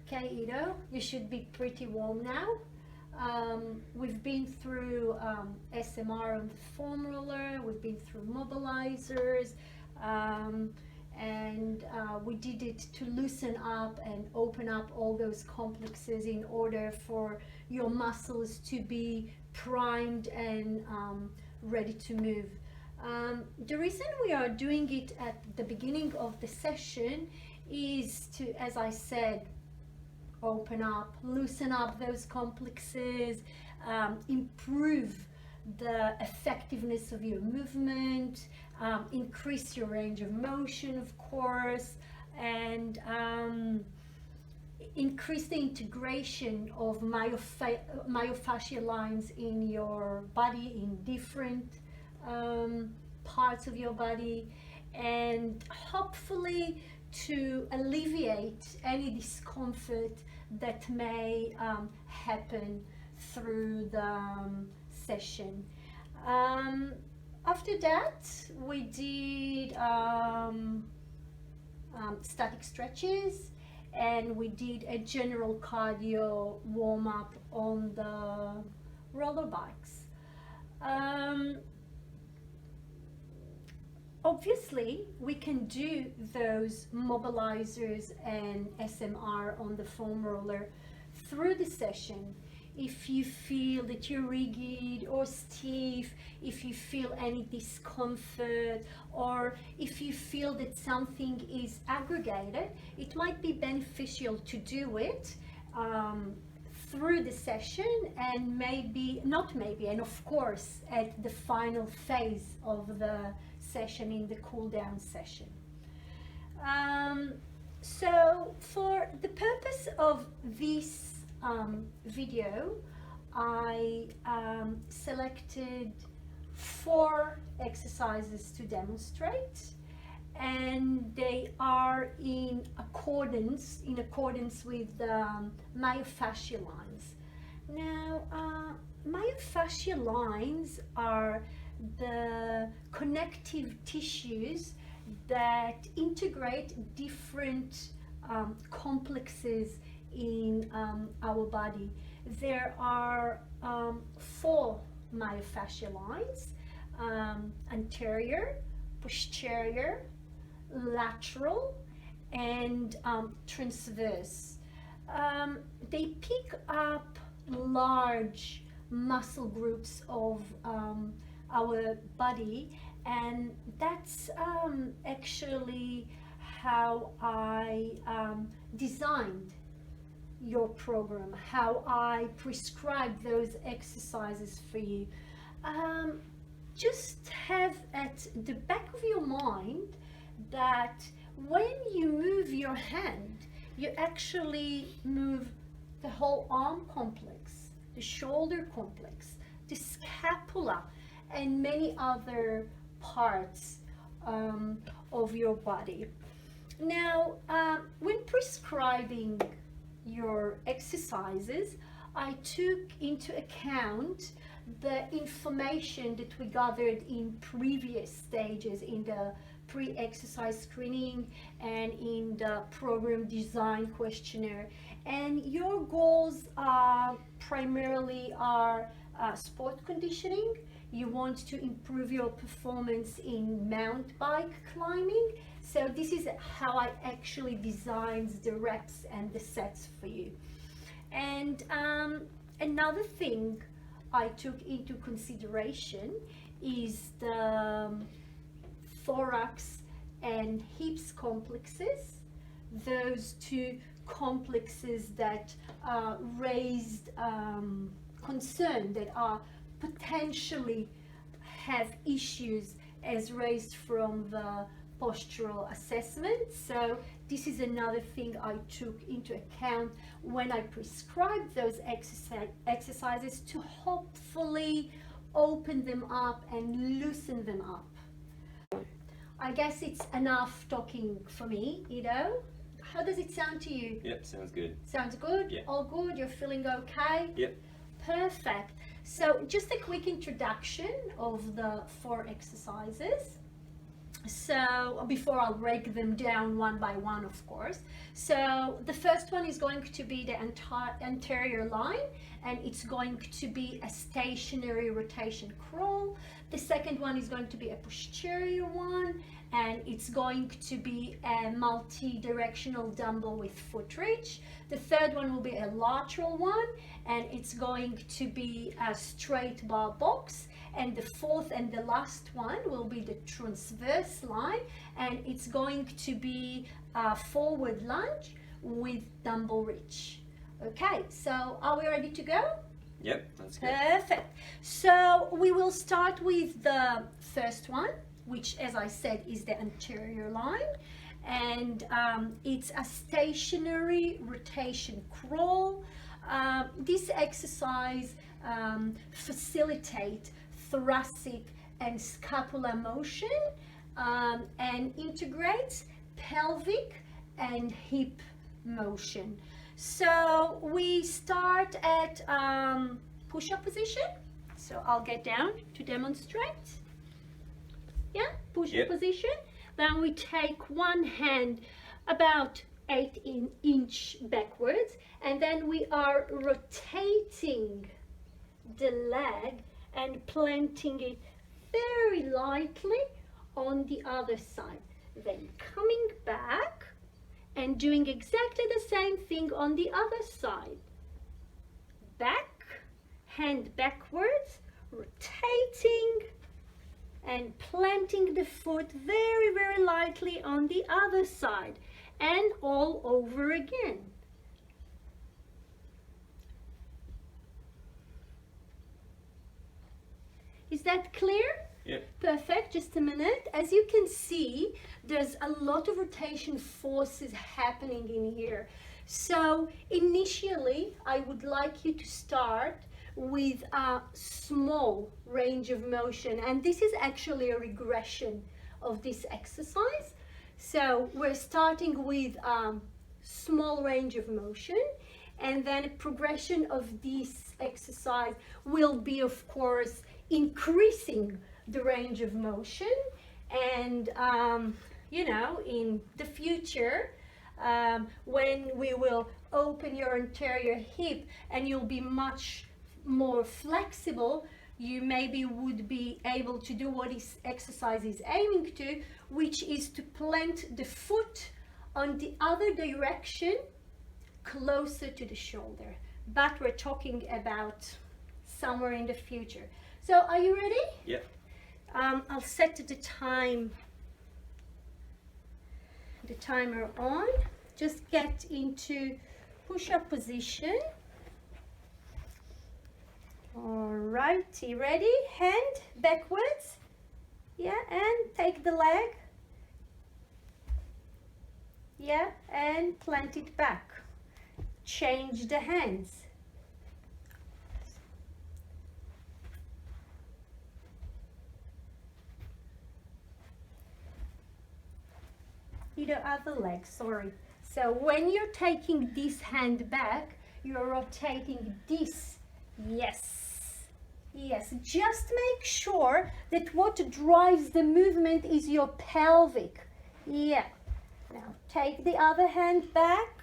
Okay, Ido, you should be pretty warm now. We've been through SMR on the foam roller, we've been through mobilizers, and we did it to loosen up and open up all those complexes in order for your muscles to be primed and ready to move. The reason we are doing it at the beginning of the session is to, as I said, open up, loosen up those complexes, improve the effectiveness of your movement, increase your range of motion, of course, and increase the integration of myofascial lines in your body, in different parts of your body, and hopefully to alleviate any discomfort that may happen through the session. After that, we did static stretches, and we did a general cardio warm-up on the roller bikes. Obviously, we can do those mobilizers and SMR on the foam roller through the session. If you feel that you're rigid or stiff, if you feel any discomfort, or if you feel that something is aggregated, it might be beneficial to do it through the session, and and of course at the final phase of the session, in the cool down session. So for the purpose of this video, I selected 4 exercises to demonstrate, and they are in accordance with myofascial lines. Now, myofascial lines are the connective tissues that integrate different complexes in our body. There are 4 myofascial lines: anterior, posterior, lateral, and transverse. They pick up large muscle groups of our body, and that's actually how I designed your program, how I prescribe those exercises for you. Just have at the back of your mind that when you move your hand, you actually move the whole arm complex, the shoulder complex, the scapula, and many other parts of your body. Now, when prescribing your exercises, I took into account the information that we gathered in previous stages, in the pre-exercise screening and in the program design questionnaire. And your goals primarily are sport conditioning. You want to improve your performance in mountain bike climbing. So this is how I actually designed the reps and the sets for you. And another thing I took into consideration is the thorax and hips complexes, those 2 complexes that raised concern, that are potentially have issues as raised from the postural assessment. So this is another thing I took into account when I prescribed those exercises to hopefully open them up and loosen them up. I guess it's enough talking for me, Ido. How does it sound to you? Yep, sounds good. Sounds good? Yeah. All good? You're feeling okay? Yep. Perfect. So just a quick introduction of the 4 exercises. So before I'll break them down one by one, of course. So the first one is going to be the anterior line, and it's going to be a stationary rotation crawl. The second one is going to be a posterior one, and it's going to be a multi-directional dumbbell with foot reach. The third one will be a lateral one, and it's going to be a straight bar box. And the fourth and the last one will be the transverse line, and it's going to be a forward lunge with dumbbell reach. Okay, so are we ready to go? Yep, that's good. Perfect. So we will start with the first one, which, as I said, is the anterior line, and it's a stationary rotation crawl. This exercise facilitates thoracic and scapular motion and integrates pelvic and hip motion. So we start at push-up position. So I'll get down to demonstrate. Yeah, push-up position. Then we take one hand about 8 inches backwards, and then we are rotating the leg and planting it very lightly on the other side. Then coming back and doing exactly the same thing on the other side. Back, hand backwards, rotating and planting the foot very, very lightly on the other side, and all over again. Is that clear? Yep. Perfect. Just a minute. As you can see, there's a lot of rotation forces happening in here. So initially, I would like you to start with a small range of motion, and this is actually a regression of this exercise. So we're starting with small range of motion, and then a progression of this exercise will be, of course, increasing the range of motion. And you know, in the future, when we will open your anterior hip and you'll be much more flexible, you maybe would be able to do what this exercise is aiming to, which is to plant the foot on the other direction closer to the shoulder. But we're talking about somewhere in the future. So are you ready? Yep. I'll set the timer on. Just get into push-up position. Alrighty, ready? Hand backwards. Yeah, and take the leg. Yeah, and plant it back. Change the hands. The other leg, sorry. So when you're taking this hand back, you're rotating this. Yes, yes. Just make sure that what drives the movement is your pelvic. Yeah. Now take the other hand back.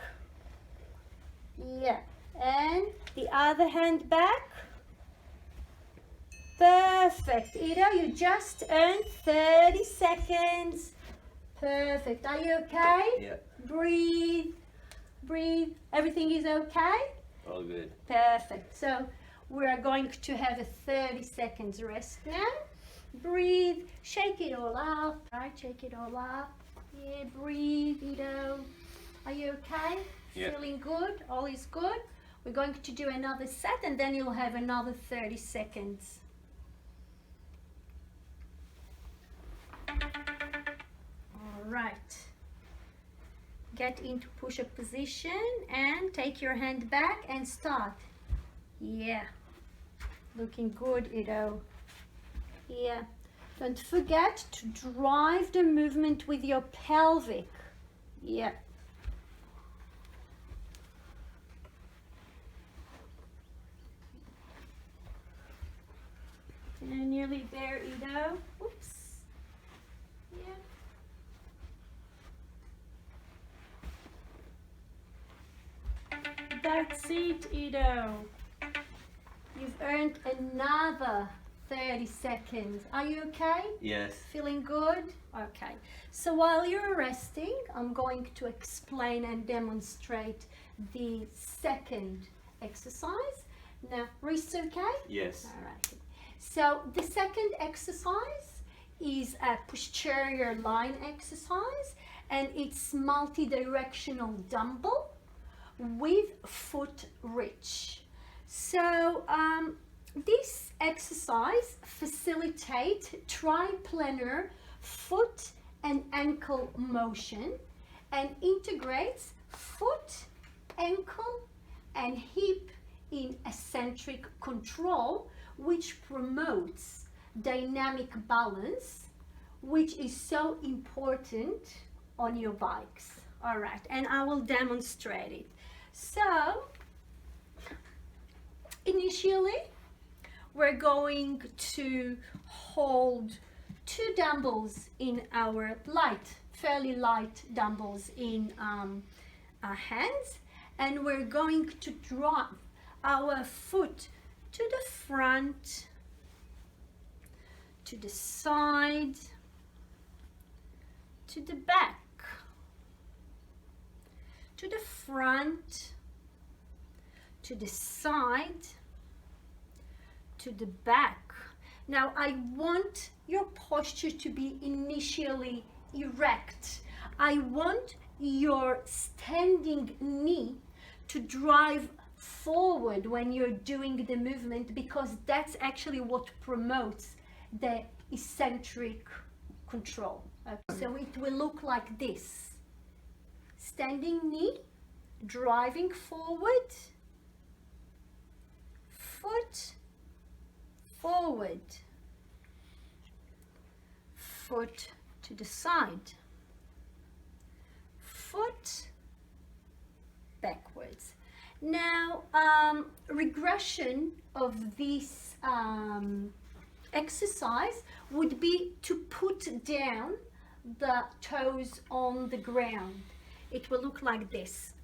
Yeah. And the other hand back. Perfect. Ida, you just earned 30 seconds. Perfect. Are you okay? Yeah. Breathe. Breathe. Everything is okay? All good. Perfect. So we are going to have a 30 seconds rest now. Breathe. Shake it all up. Right, shake it all up. Yeah, breathe, Ido. Are you okay? Yeah. Feeling good? All is good? We're going to do another set, and then you'll have another 30 seconds. All right. Get into push-up position and take your hand back and start. Yeah. Looking good, Ido. Yeah. Don't forget to drive the movement with your pelvic. Yeah. And nearly there, Ido. Oops. Yeah. That's it, Ido. You've earned another 30 seconds. Are you okay? Yes. Feeling good? Okay. So while you're resting, I'm going to explain and demonstrate the second exercise. Now, wrists okay? Yes. All right. So the second exercise is a posterior line exercise, and it's multi-directional dumbbell with foot reach. So this exercise facilitates triplanar foot and ankle motion and integrates foot, ankle and hip in eccentric control, which promotes dynamic balance, which is so important on your bikes. All right, and I will demonstrate it. So initially we're going to hold two dumbbells in our fairly light dumbbells in our hands, and we're going to drive our foot to the front, to the side, to the back, to the front, to the side, to the back. Now I want your posture to be initially erect. I want your standing knee to drive forward when you're doing the movement, because that's actually what promotes the eccentric control. Okay. So it will look like this. Standing knee, driving forward, foot forward, foot to the side, foot backwards. Now, regression of this exercise would be to put down the toes on the ground. It will look like this.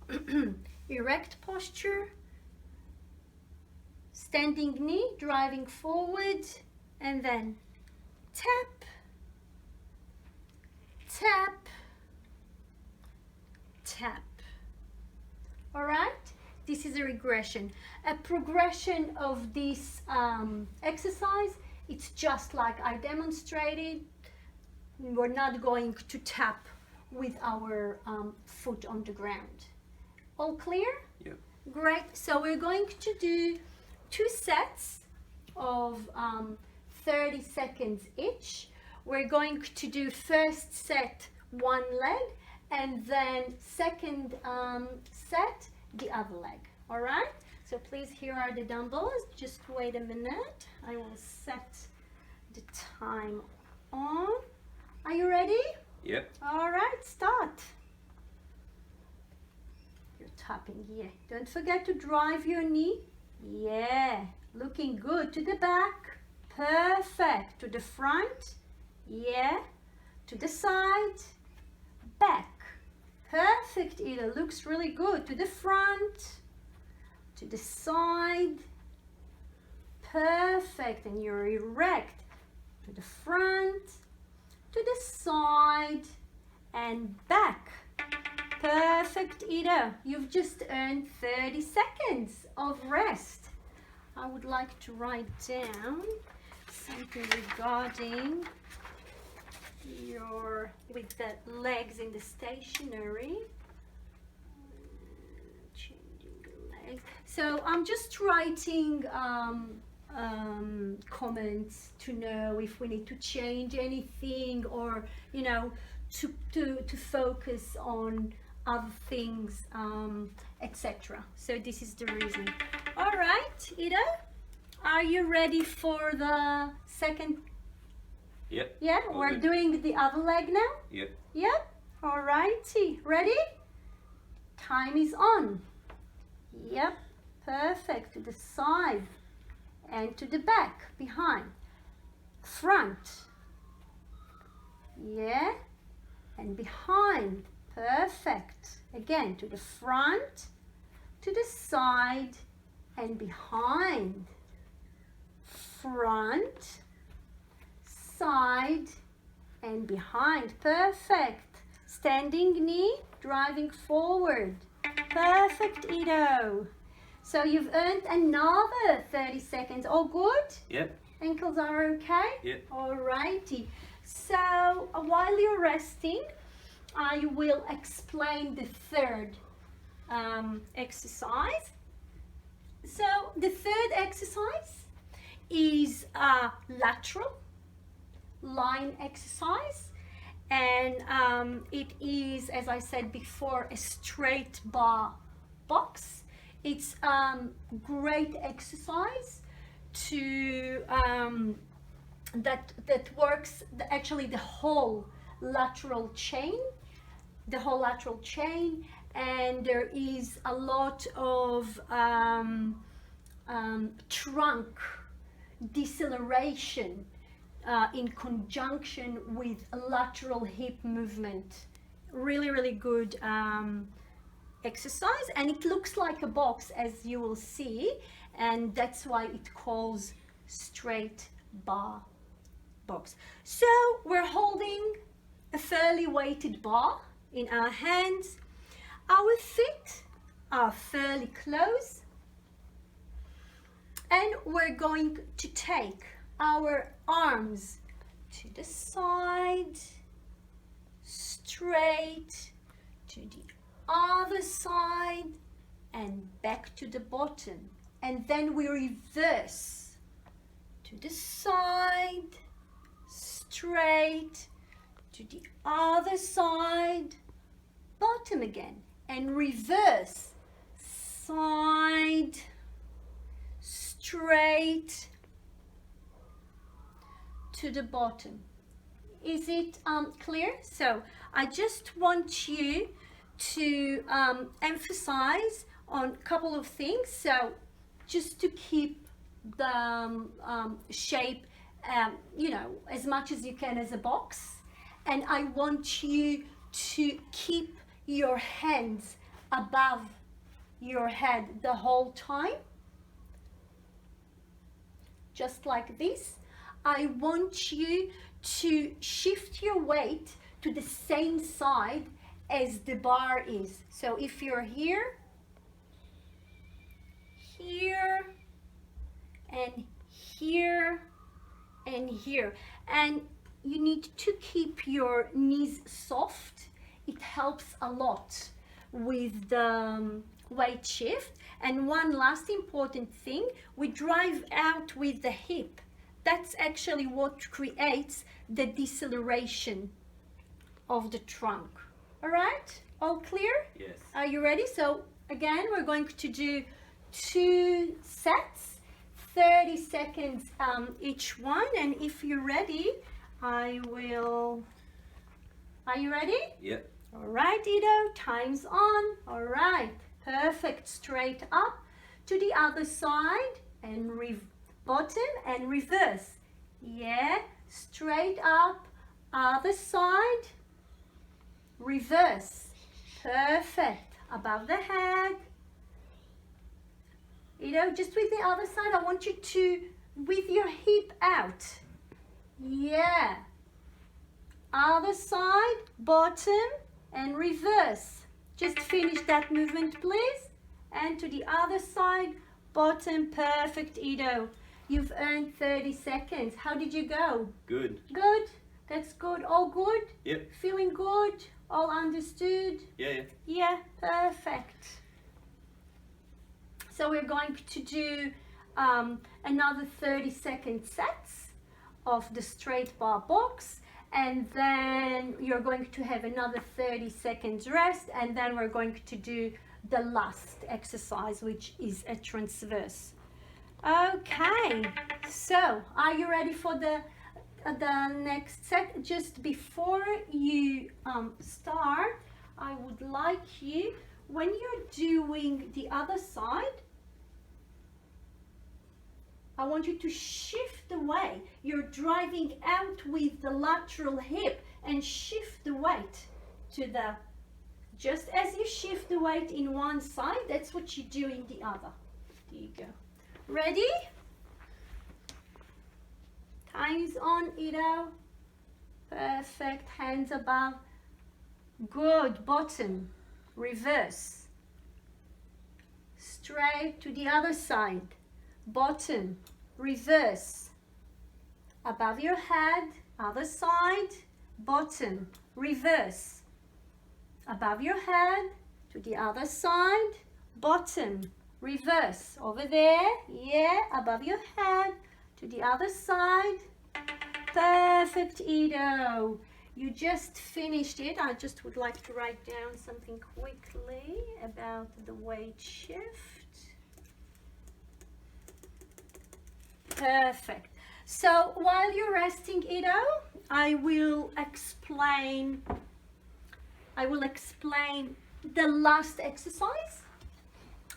Erect posture, standing knee, driving forward, and then tap, tap, tap. All right? This is a regression. A progression of this exercise, it's just like I demonstrated. We're not going to tap with our foot on the ground. All clear? Yep. Great. So we're going to do 2 sets of 30 seconds each. We're going to do first set one leg, and then second set the other leg. All right? So please, here are the dumbbells. Just wait a minute. I will set the time on. Are you ready? Yep. All right, start. You're tapping here. Don't forget to drive your knee. Yeah, looking good. To the back. Perfect. To the front. Yeah. To the side. Back. Perfect, Ida. Looks really good. To the front. To the side. Perfect. And you're erect. To the front. To the side. And back. Perfect, Ida. You've just earned 30 seconds of rest. I would like to write down something regarding your, with the legs in the stationary. Changing the legs. So I'm just writing comments to know if we need to change anything, or you know, to focus on other things, etc. So this is the reason. All right, Ida, are you ready for the second? Yep. Yeah, All we're good. doing the other leg now. Yep. Yep. All righty. Ready? Time is on. Yep. Perfect. To the side and to the back, behind, front. Yeah. And behind. Perfect. Again, to the front, to the side and behind, front, side and behind. Perfect. Standing knee, driving forward. Perfect, Ido. So you've earned another 30 seconds. All good? Yep. Ankles are okay? Yep. Alrighty. So while you're resting, I will explain the third exercise. So the third exercise is a lateral line exercise, and it is, as I said before, a straight bar box. It's great exercise to that works actually the whole lateral chain, and there is a lot of trunk deceleration in conjunction with lateral hip movement. Really good exercise, and it looks like a box, as you will see, and that's why it calls straight bar box. So we're holding a fairly weighted bar in our hands. Our feet are fairly close, and we're going to take our arms to the side, straight to the other side, and back to the bottom, and then we reverse to the side, straight to the other side, bottom again, and reverse, side, straight to the bottom. Is it clear? So I just want you to emphasize on a couple of things. So just to keep the shape, you know, as much as you can as a box. And I want you to keep your hands above your head the whole time. Just like this. I want you to shift your weight to the same side as the bar is. So if you're here, here, and here, and here, and you need to keep your knees soft. It helps a lot with the weight shift. And one last important thing, we drive out with the hip. That's actually what creates the deceleration of the trunk. All right, all clear? Yes. Are you ready? So again, we're going to do 2 sets, 30 seconds each one. And if you're ready, I will. Are you ready? Yep. All right, Ido, time's on. All right, perfect. Straight up to the other side and bottom and reverse. Yeah, straight up, other side, reverse. Perfect. Above the head. Ido, just with the other side, I want you to, with your hip out. Yeah. Other side, bottom, and reverse. Just finish that movement, please. And to the other side, bottom. Perfect, Ido. You've earned 30 seconds. How did you go? Good. Good. That's good. All good? Yep. Feeling good? All understood? Yeah. Yeah, perfect. So we're going to do another 30-second sets of the straight bar box, and then you're going to have another 30 seconds rest, and then we're going to do the last exercise, which is a transverse. Okay, so are you ready for the next set? Just before you start, I would like you, when you're doing the other side, I want you to shift the weight. You're driving out with the lateral hip and shift the weight to the Just as you shift the weight in one side, that's what you do in the other. There you go. Ready? Time's on, Ido. Perfect. Hands above. Good. Bottom. Reverse. Straight to the other side. Bottom. Reverse. Above your head. Other side. Bottom. Reverse. Above your head. To the other side. Bottom. Reverse. Over there. Yeah. Above your head. To the other side. Perfect, Ido. You just finished it. I just would like to write down something quickly about the weight shift. Perfect. So while you're resting, Ido, I will explain the last exercise.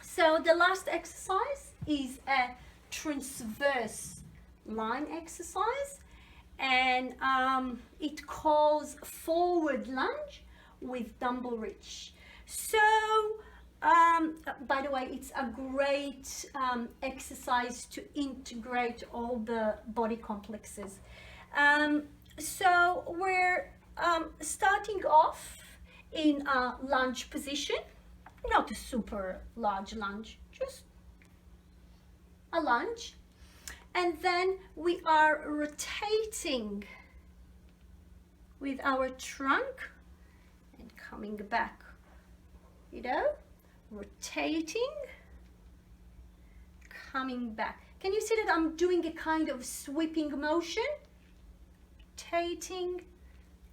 So the last exercise is a transverse line exercise, and it calls forward lunge with dumbbell reach. So by the way, it's a great exercise to integrate all the body complexes. So we're starting off in a lunge position, not a super large lunge, just a lunge. And then we are rotating with our trunk and coming back, rotating, coming back. Can you see that I'm doing a kind of sweeping motion? Rotating,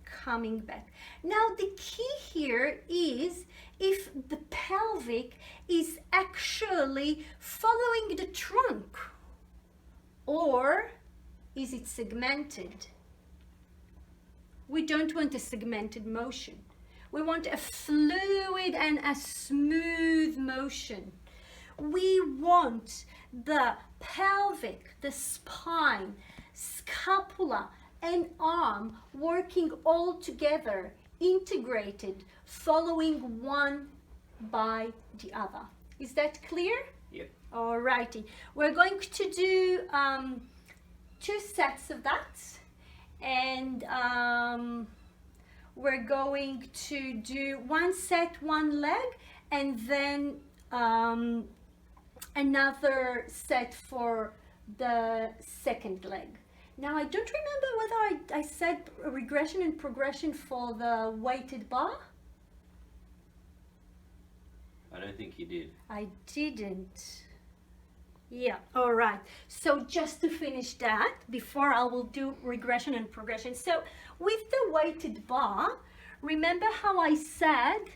coming back. Now the key here is if the pelvic is actually following the trunk, or is it segmented? We don't want a segmented motion. We want a fluid and a smooth motion. We want the pelvic, the spine, scapula, and arm working all together, integrated, following one by the other. Is that clear? Yep. Alrighty. We're going to do 2 sets of that, and we're going to do 1 set, 1 leg, and then another set for the second leg. Now I don't remember whether I said regression and progression for the weighted bar. I don't think you did. I didn't. Yeah, all right. So just to finish that, before I will do regression and progression. So with the weighted bar, remember how I said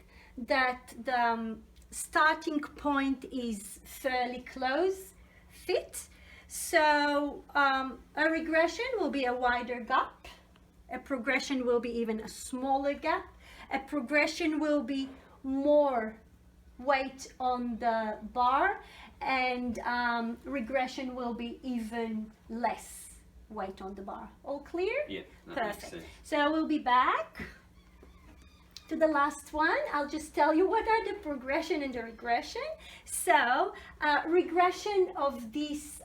that the starting point is fairly close fit? So a regression will be a wider gap. A progression will be even a smaller gap. A progression will be more weight on the bar, and regression will be even less weight on the bar. All clear? Yeah. Perfect. So we'll be back to the last one. I'll just tell you what are the progression and the regression. So regression of this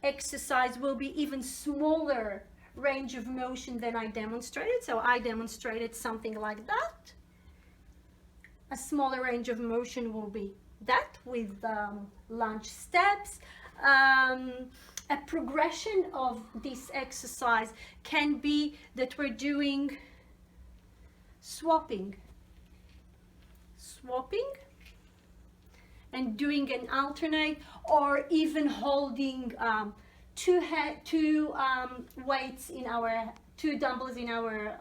exercise will be even smaller range of motion than I demonstrated. So I demonstrated something like that. A smaller range of motion will be that with lunge steps. A progression of this exercise can be that we're doing swapping and doing an alternate, or even holding two weights in our, 2 dumbbells in our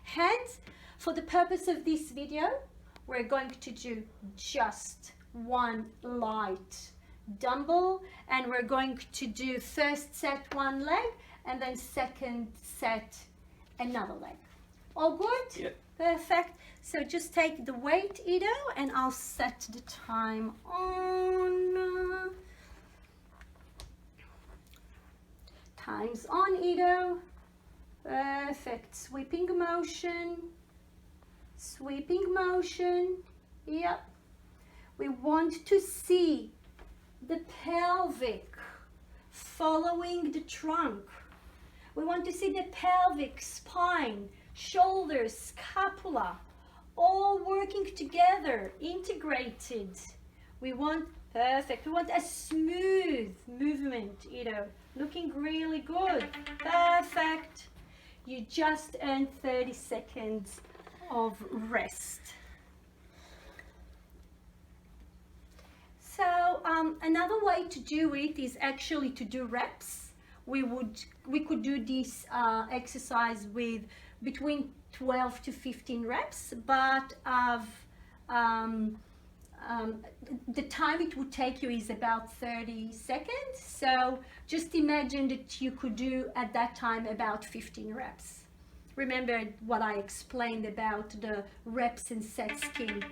hands. For the purpose of this video, we're going to do just 1 light dumbbell, and we're going to do first set 1 leg, and then second set another leg. All good? Yep. Perfect. So just take the weight, Ido, and I'll set the time on. Time's on, Ido. Perfect. Sweeping motion. Sweeping motion. Yep. We want to see the pelvic following the trunk. We want to see the pelvic, spine, shoulders, scapula, all working together, integrated. We want perfect. We want a smooth movement, looking really good. Perfect. You just earned 30 seconds of rest. So another way to do it is actually to do reps. We could do this exercise with between 12 to 15 reps, but the time it would take you is about 30 seconds. So just imagine that you could do at that time about 15 reps. Remember what I explained about the reps and set scheme.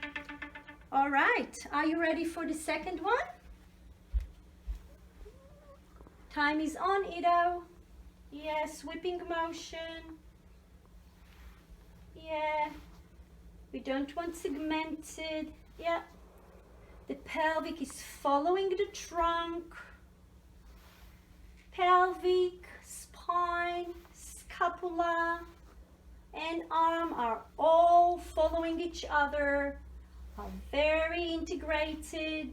All right, are you ready for the second one? Time is on, Ido. Yeah, sweeping motion. Yeah, we don't want segmented. Yeah, the pelvic is following the trunk. Pelvic, spine, scapula, and arm are all following each other, are very integrated.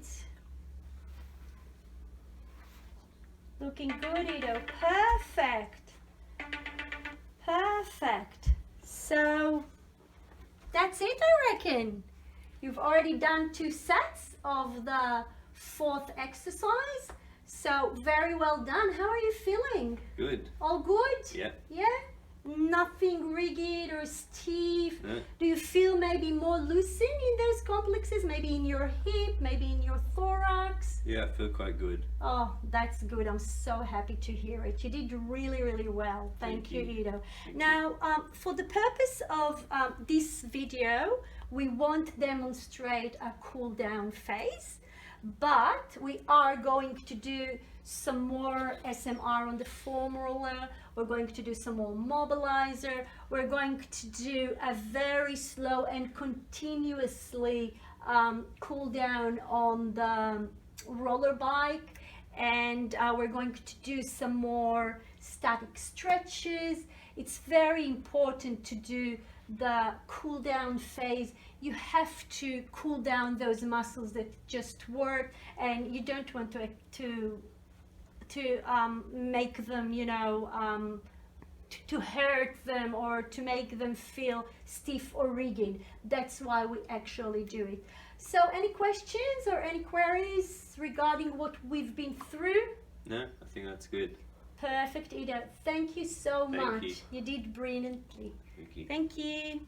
Looking good, Ido. Perfect. Perfect. So that's it, I reckon. You've already done 2 sets of the 4th exercise. So very well done. How are you feeling? Good. All good? Yeah. Yeah? Nothing rigid or stiff? No. Do you feel maybe more loosened in those complexes? Maybe in your hip, maybe in your thorax? Yeah, I feel quite good. Oh, that's good. I'm so happy to hear it. You did really, really well. Thank you, Ido. Now, for the purpose of this video, we won't demonstrate a cool down phase, but we are going to do some more SMR on the foam roller. We're going to do some more mobilizer. We're going to do a very slow and continuously cool down on the roller bike, and we're going to do some more static stretches. It's very important to do the cool down phase. You have to cool down those muscles that just work, and you don't want to make them, to hurt them or to make them feel stiff or rigid. That's why we actually do it. So any questions or any queries regarding what we've been through? No, I think that's good. Perfect, Ida. Thank you so much. You. You did brilliantly. Thank you. Thank you.